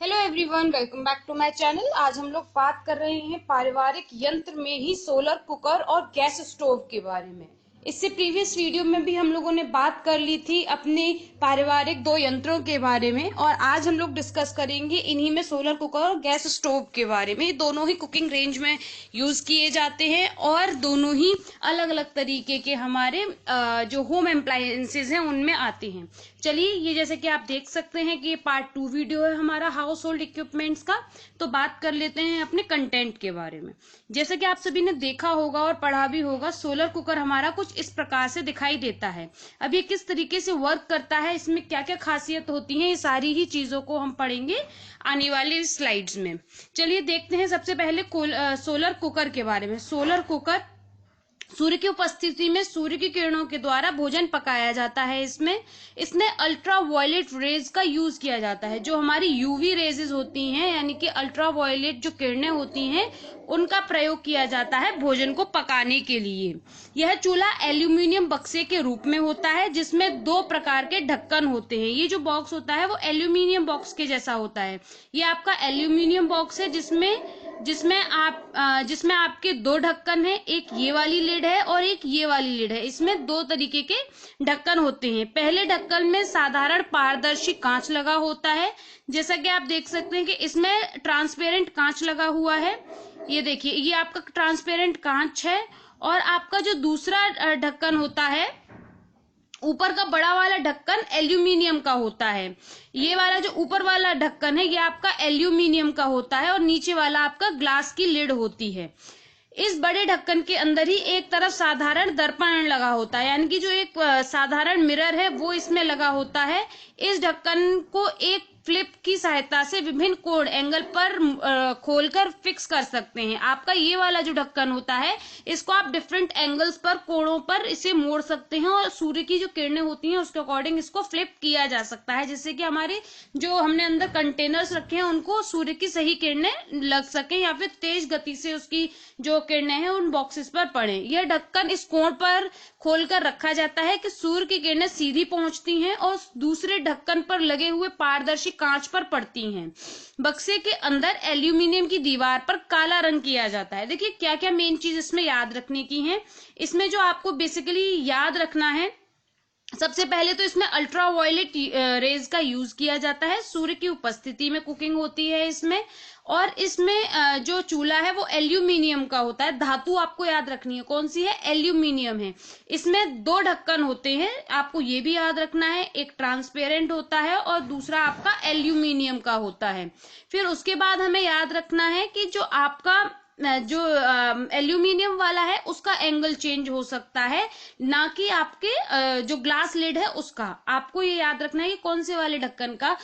Hello everyone, welcome back to my channel. आज हम लोग बात कर रहे हैं पारिवारिक यंत्र में ही सोलर कुकर और गैस स्टोव के बारे में। इससे प्रीवियस वीडियो में भी हम लोगों ने बात कर ली थी अपने पारिवारिक दो यंत्रों के बारे में, और आज हम लोग डिस्कस करेंगे इन्हीं में सोलर कुकर और गैस स्टोव के बारे में। दोनों ही कुकिंग रेंज में यूज किए जाते हैं और दोनों ही अलग अलग तरीके के हमारे जो होम अप्लायंसेज हैं उनमें आते हैं। चलिए, ये जैसे कि आप देख सकते हैं कि ये पार्ट 2 वीडियो है हमारा हाउस होल्ड इक्विपमेंट्स का। तो बात कर लेते हैं अपने कंटेंट के बारे में। जैसे कि आप सभी ने देखा होगा और पढ़ा भी होगा, सोलर कुकर हमारा कुछ इस प्रकार से दिखाई देता है। अब ये किस तरीके से वर्क करता है, इसमें क्या क्या खासियत होती है, ये सारी ही चीजों को हम पढ़ेंगे आने वाली स्लाइड्स में। चलिए देखते हैं सबसे पहले सोलर कुकर के बारे में। सोलर कुकर सूर्य की उपस्थिति में सूर्य की किरणों के द्वारा भोजन पकाया जाता है। इसमें अल्ट्रा वायलेट रेज का यूज किया जाता है। जो हमारी यूवी रेजेस होती हैं, यानी कि अल्ट्रा वायलेट जो किरणें होती हैं, उनका प्रयोग किया जाता है भोजन को पकाने के लिए। यह चूल्हा एल्यूमिनियम बक्से के रूप में होता है, जिसमें दो प्रकार के ढक्कन होते हैं। ये जो बॉक्स होता है वो एल्यूमिनियम बॉक्स के जैसा होता है। ये आपका एल्यूमिनियम बॉक्स है जिसमें आपके दो ढक्कन है। एक ये वाली लिड है और एक ये वाली लिड है। इसमें दो तरीके के ढक्कन होते हैं। पहले ढक्कन में साधारण पारदर्शी कांच लगा होता है, जैसा कि आप देख सकते हैं कि इसमें ट्रांसपेरेंट कांच लगा हुआ है। ये देखिए, ये आपका ट्रांसपेरेंट कांच है। और आपका जो दूसरा ढक्कन होता है, ऊपर का बड़ा वाला ढक्कन एल्यूमिनियम का होता है। ये वाला जो ऊपर वाला ढक्कन है ये आपका एल्यूमिनियम का होता है, और नीचे वाला आपका ग्लास की लिड होती है। इस बड़े ढक्कन के अंदर ही एक तरफ साधारण दर्पण लगा होता है, यानी कि जो एक साधारण मिरर है वो इसमें लगा होता है। इस ढक्कन को एक फ्लिप की सहायता से विभिन्न कोण एंगल पर खोलकर फिक्स कर सकते हैं। आपका ये वाला जो ढक्कन होता है, इसको आप डिफरेंट एंगल्स पर, कोणों पर इसे मोड़ सकते हैं, और सूर्य की जो किरणें होती हैं उसके अकॉर्डिंग इसको फ्लिप किया जा सकता है, जिससे कि हमारे जो हमने अंदर कंटेनर्स रखे हैं उनको सूर्य की सही किरणें लग सके, या फिर तेज गति से उसकी जो किरणें हैं उन बॉक्सेस पर पड़े। यह ढक्कन इस कोण पर खोलकर रखा जाता है कि सूर्य की किरणें सीधी पहुंचती हैं और दूसरे ढक्कन पर लगे हुए पारदर्शी कांच पर पड़ती हैं। बक्से के अंदर एल्यूमिनियम की दीवार पर काला रंग किया जाता है। देखिए क्या क्या मेन चीज इसमें याद रखने की है। इसमें जो आपको बेसिकली याद रखना है, सबसे पहले तो इसमें अल्ट्रा वायलेट रेज का यूज किया जाता है। सूर्य की उपस्थिति में कुकिंग होती है इसमें। और इसमें जो चूल्हा है वो एल्यूमिनियम का होता है। धातु आपको याद रखनी है, कौन सी है? एल्यूमिनियम है। इसमें दो ढक्कन होते हैं, आपको ये भी याद रखना है। एक ट्रांसपेरेंट होता है और दूसरा आपका एल्यूमिनियम का होता है। फिर उसके बाद हमें याद रखना है कि जो आपका जो एल्यूमिनियम वाला है उसका एंगल चेंज हो सकता है, ना कि आपके जो ग्लास लिड है उसका। आपको ये याद रखना है कि कौन से वाले ढक्कन का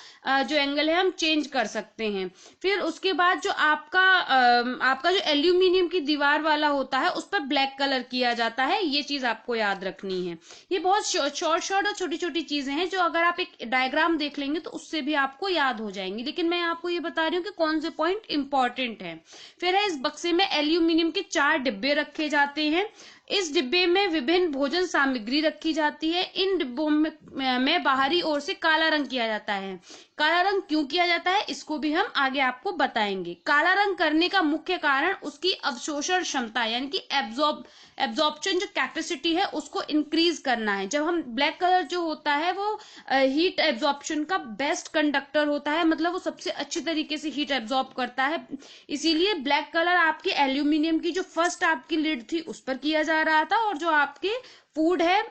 जो एंगल है हम चेंज कर सकते हैं। फिर उसके बाद जो आपका जो एल्यूमिनियम की दीवार वाला होता है उस पर ब्लैक कलर किया जाता है। ये चीज आपको याद रखनी है। ये बहुत शॉर्ट और छोटी छोटी चीजें हैं जो अगर आप एक डायग्राम देख लेंगे तो उससे भी आपको याद हो जाएंगी, लेकिन मैं आपको ये बता रही हूँ कि कौन से पॉइंट इंपॉर्टेंट है। फिर है, इस बक्से में एल्यूमिनियम के 4 डिब्बे रखे जाते हैं। इस डिब्बे में विभिन्न भोजन सामग्री रखी जाती है। इन डिब्बों में बाहरी ओर से काला रंग किया जाता है। काला रंग क्यों किया जाता है इसको भी हम आगे आपको बताएंगे। काला रंग करने का मुख्य कारण उसकी अवशोषण क्षमता, यानी कि एब्जॉर्प्शन जो कैपेसिटी है उसको इंक्रीज करना है। जब हम ब्लैक कलर जो होता है वो हीट एब्जॉर्प्शन का बेस्ट कंडक्टर होता है, मतलब वो सबसे अच्छी तरीके से हीट एब्जॉर्ब करता है। इसीलिए ब्लैक कलर आपकी एल्यूमिनियम की जो फर्स्ट आपकी लिड थी उस पर किया जा रहा था, और जो आपके फूड है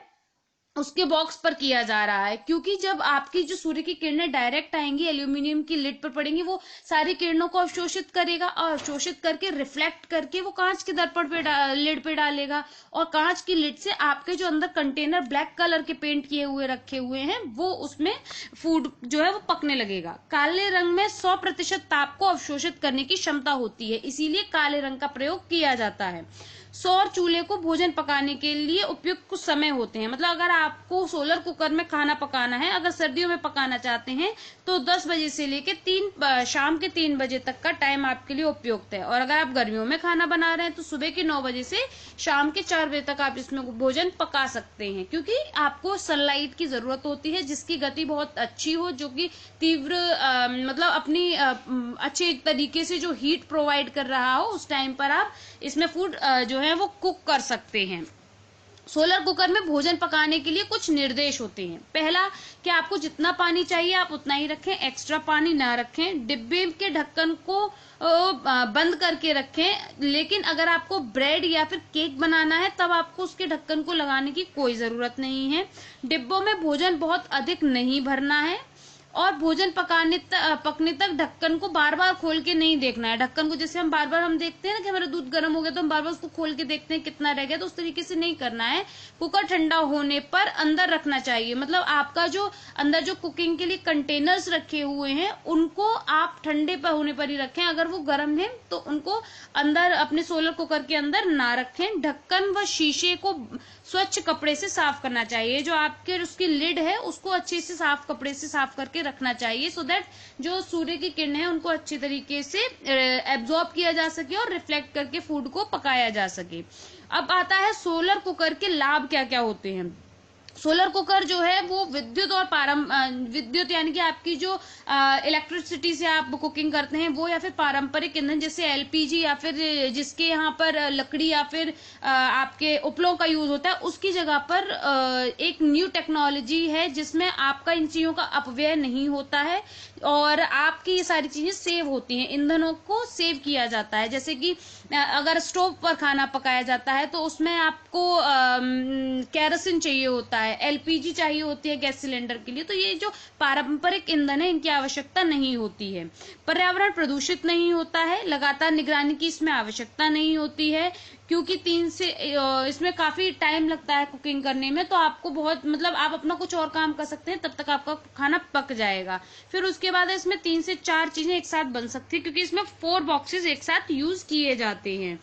उसके बॉक्स पर किया जा रहा है। क्योंकि जब आपकी जो सूर्य की किरणें डायरेक्ट आएंगी, एल्यूमिनियम की लिड पर पड़ेंगी, वो सारी किरणों को अवशोषित करेगा और अवशोषित करके रिफ्लेक्ट करके वो कांच के दर्पण पे लिड पे डालेगा, और कांच की लिड से आपके जो अंदर कंटेनर ब्लैक कलर के पेंट किए हुए रखे हुए हैं वो उसमें फूड जो है वो पकने लगेगा। काले रंग में 100% ताप को अवशोषित करने की क्षमता होती है, इसीलिए काले रंग का प्रयोग किया जाता है। सौर चूल्हे को भोजन पकाने के लिए उपयुक्त कुछ समय होते हैं। मतलब अगर आपको सोलर कुकर में खाना पकाना है, अगर सर्दियों में पकाना चाहते हैं तो 10 बजे से लेके शाम के 3 बजे तक का टाइम आपके लिए उपयुक्त है। और अगर आप गर्मियों में खाना बना रहे हैं तो सुबह के 9 बजे से शाम के 4 बजे तक आप इसमें भोजन पका सकते हैं, क्योंकि आपको सनलाइट की जरूरत होती है जिसकी गति बहुत अच्छी हो, जो कि तीव्र मतलब अपनी अच्छे तरीके से जो हीट प्रोवाइड कर रहा हो, उस टाइम पर आप इसमें फूड जो है वो कुक कर सकते हैं। सोलर कुकर में भोजन पकाने के लिए कुछ निर्देश होते हैं। पहला कि आपको जितना पानी चाहिए आप उतना ही रखें, एक्स्ट्रा पानी ना रखें। डिब्बे के ढक्कन को बंद करके रखें, लेकिन अगर आपको ब्रेड या फिर केक बनाना है तब आपको उसके ढक्कन को लगाने की कोई जरूरत नहीं है। डिब्बों में भोजन बहुत अधिक नहीं भरना है और भोजन पकने तक ढक्कन को बार बार खोल के नहीं देखना है। ढक्कन को जैसे हम बार बार हम देखते हैं ना कि हमारा दूध गर्म हो गया तो हम बार बार उसको खोल के देखते हैं कितना रह गया, तो उस तरीके से नहीं करना है। कुकर ठंडा होने पर अंदर रखना चाहिए। मतलब आपका जो अंदर जो कुकिंग के लिए कंटेनर्स रखे हुए हैं उनको आप ठंडे पर होने पर ही रखें। अगर वो गर्म है तो उनको अंदर अपने सोलर कुकर के अंदर ना रखें। ढक्कन व शीशे को स्वच्छ कपड़े से साफ करना चाहिए। जो आपके उसकी लिड है उसको अच्छे से साफ कपड़े से साफ करके रखना चाहिए, सो दैट जो सूर्य की किरण है उनको अच्छी तरीके से एब्जॉर्ब किया जा सके और रिफ्लेक्ट करके फूड को पकाया जा सके। अब आता है सोलर कुकर के लाभ क्या क्या होते हैं। सोलर कुकर जो है वो विद्युत और विद्युत यानी कि आपकी जो इलेक्ट्रिसिटी से आप कुकिंग करते हैं वो, या फिर पारंपरिक ईंधन जैसे एलपीजी, या फिर जिसके यहाँ पर लकड़ी या फिर आपके उपलों का यूज होता है, उसकी जगह पर एक न्यू टेक्नोलॉजी है जिसमें आपका इन चीजों का अपव्यय नहीं होता है और आपकी ये सारी चीजें सेव होती हैं। ईंधनों को सेव किया जाता है। जैसे कि अगर स्टोव पर खाना पकाया जाता है तो उसमें आपको केरोसिन चाहिए होता है, एलपीजी चाहिए होती है गैस सिलेंडर के लिए, तो ये जो पारंपरिक ईंधन है इनकी आवश्यकता नहीं होती है। पर्यावरण प्रदूषित नहीं होता है, लगातार निगरानी की इसमें आवश्यकता नहीं होती है, क्योंकि इसमें काफी टाइम लगता है कुकिंग करने में, तो आपको बहुत मतलब आप अपना कुछ और काम कर सकते हैं, तब तक आपका खाना पक जाएगा। फिर उसके बाद इसमें 3 से 4 चीजें एक साथ बन सकती है, क्योंकि इसमें 4 बॉक्सेस एक साथ यूज किए जाते हैं।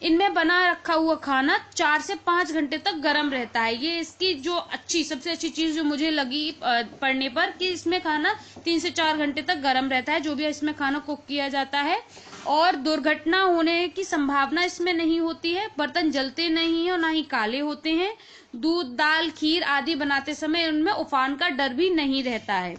इनमें बना रखा हुआ खाना 4 से 5 घंटे तक गर्म रहता है। ये इसकी जो सबसे अच्छी चीज जो मुझे लगी पढ़ने पर, कि इसमें खाना 3 से 4 घंटे तक गर्म रहता है, जो भी इसमें खाना कुक किया जाता है, और दुर्घटना होने की संभावना इसमें नहीं होती है। बर्तन जलते नहीं है और ना ही काले होते हैं। दूध, दाल, खीर आदि बनाते समय उनमें उफान का डर भी नहीं रहता है।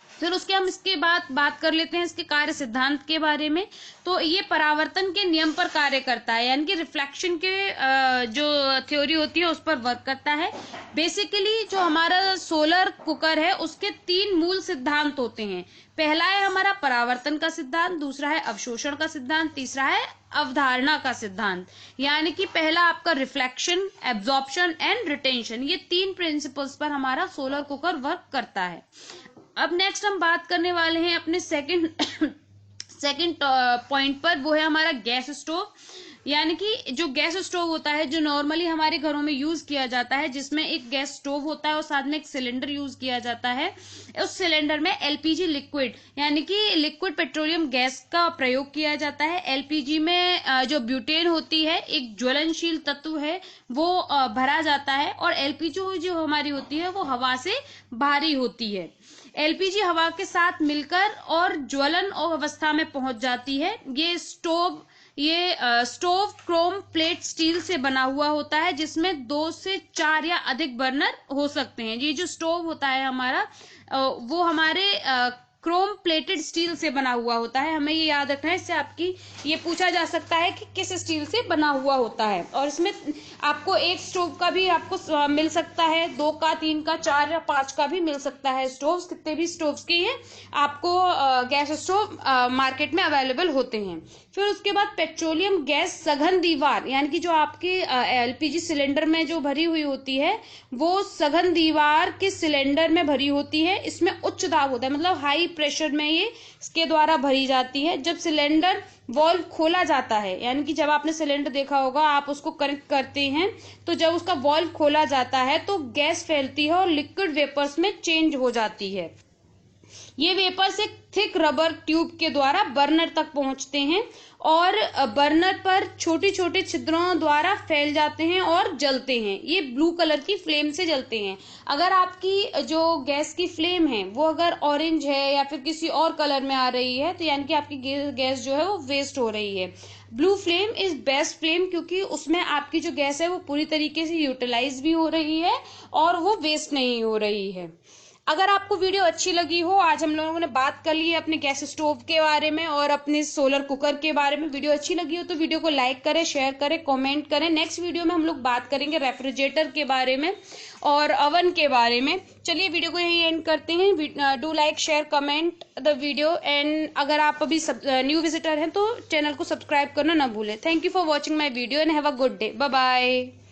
फिर उसके हम इसके बाद बात कर लेते हैं इसके कार्य सिद्धांत के बारे में। तो ये परावर्तन के नियम पर कार्य करता है, यानी कि रिफ्लेक्शन के जो थ्योरी होती है उस पर वर्क करता है। बेसिकली जो हमारा सोलर कुकर है उसके 3 मूल सिद्धांत होते हैं। पहला है हमारा परावर्तन का सिद्धांत, दूसरा है अवशोषण का सिद्धांत, तीसरा है अवधारणा का सिद्धांत। यानी कि पहला आपका रिफ्लेक्शन, एब्जॉर्प्शन एंड रिटेंशन, ये 3 प्रिंसिपल्स पर हमारा सोलर कुकर वर्क करता है। अब नेक्स्ट हम बात करने वाले हैं अपने सेकंड पॉइंट पर, वो है हमारा गैस स्टोव। यानी कि जो गैस स्टोव होता है जो नॉर्मली हमारे घरों में यूज किया जाता है, जिसमें एक गैस स्टोव होता है और साथ में एक सिलेंडर यूज किया जाता है। उस सिलेंडर में एलपीजी लिक्विड यानी कि लिक्विड पेट्रोलियम गैस का प्रयोग किया जाता है। एलपीजी में जो ब्यूटेन होती है, एक ज्वलनशील तत्व है, वो भरा जाता है, और एलपीजी जो हमारी होती है वो हवा से भारी होती है। एलपीजी हवा के साथ मिलकर और ज्वलन अवस्था में पहुंच जाती है। ये स्टोव क्रोम प्लेट स्टील से बना हुआ होता है, जिसमें 2 से 4 या अधिक बर्नर हो सकते हैं। ये जो स्टोव होता है हमारा वो हमारे क्रोम प्लेटेड स्टील से बना हुआ होता है। हमें ये याद रखना है, इससे आपकी ये पूछा जा सकता है कि किस स्टील से बना हुआ होता है। और इसमें आपको एक स्टोव का भी आपको मिल सकता है, 2 का, 3 का, 4 या 5 का भी मिल सकता है। स्टोव्स कितने भी स्टोव्स की है आपको गैस स्टोव मार्केट में अवेलेबल होते हैं। फिर उसके बाद पेट्रोलियम गैस सघन दीवार, यानी कि जो आपकी एलपीजी सिलेंडर में जो भरी हुई होती है वो सघन दीवार के सिलेंडर में भरी होती है। इसमें उच्च दाब होता है, मतलब हाई प्रेशर में ये इसके द्वारा भरी जाती है। जब सिलेंडर वॉल्व खोला जाता है, यानी कि जब आपने सिलेंडर देखा होगा, आप उसको कनेक्ट करते हैं तो जब उसका वॉल्व खोला जाता है तो गैस फैलती है और लिक्विड वेपर्स में चेंज हो जाती है। ये वेपर्स एक थिक रबर ट्यूब के द्वारा बर्नर तक पहुंचते हैं और बर्नर पर छोटे छोटे छिद्रों द्वारा फैल जाते हैं और जलते हैं। ये ब्लू कलर की फ्लेम से जलते हैं। अगर आपकी जो गैस की फ्लेम है वो अगर ऑरेंज है या फिर किसी और कलर में आ रही है, तो यानी कि आपकी गैस जो है वो वेस्ट हो रही है। Blue flame is best flame, क्योंकि उसमें आपकी जो गैस है वो पूरी तरीके से यूटिलाइज भी हो रही है और वो वेस्ट नहीं हो रही है। अगर आपको वीडियो अच्छी लगी हो, आज हम लोगों ने बात कर ली है अपने गैस स्टोव के बारे में और अपने सोलर कुकर के बारे में। वीडियो अच्छी लगी हो तो वीडियो को लाइक करें, शेयर करें, कमेंट करें। नेक्स्ट वीडियो में हम लोग बात करेंगे रेफ्रिजरेटर के बारे में और अवन के बारे में। चलिए वीडियो को यही एंड करते हैं। Do like, share, comment the video and अगर आप अभी न्यू विजिटर हैं तो चैनल को सब्सक्राइब करना ना भूलें। Thank you for watching my video and have a good day. Bye bye.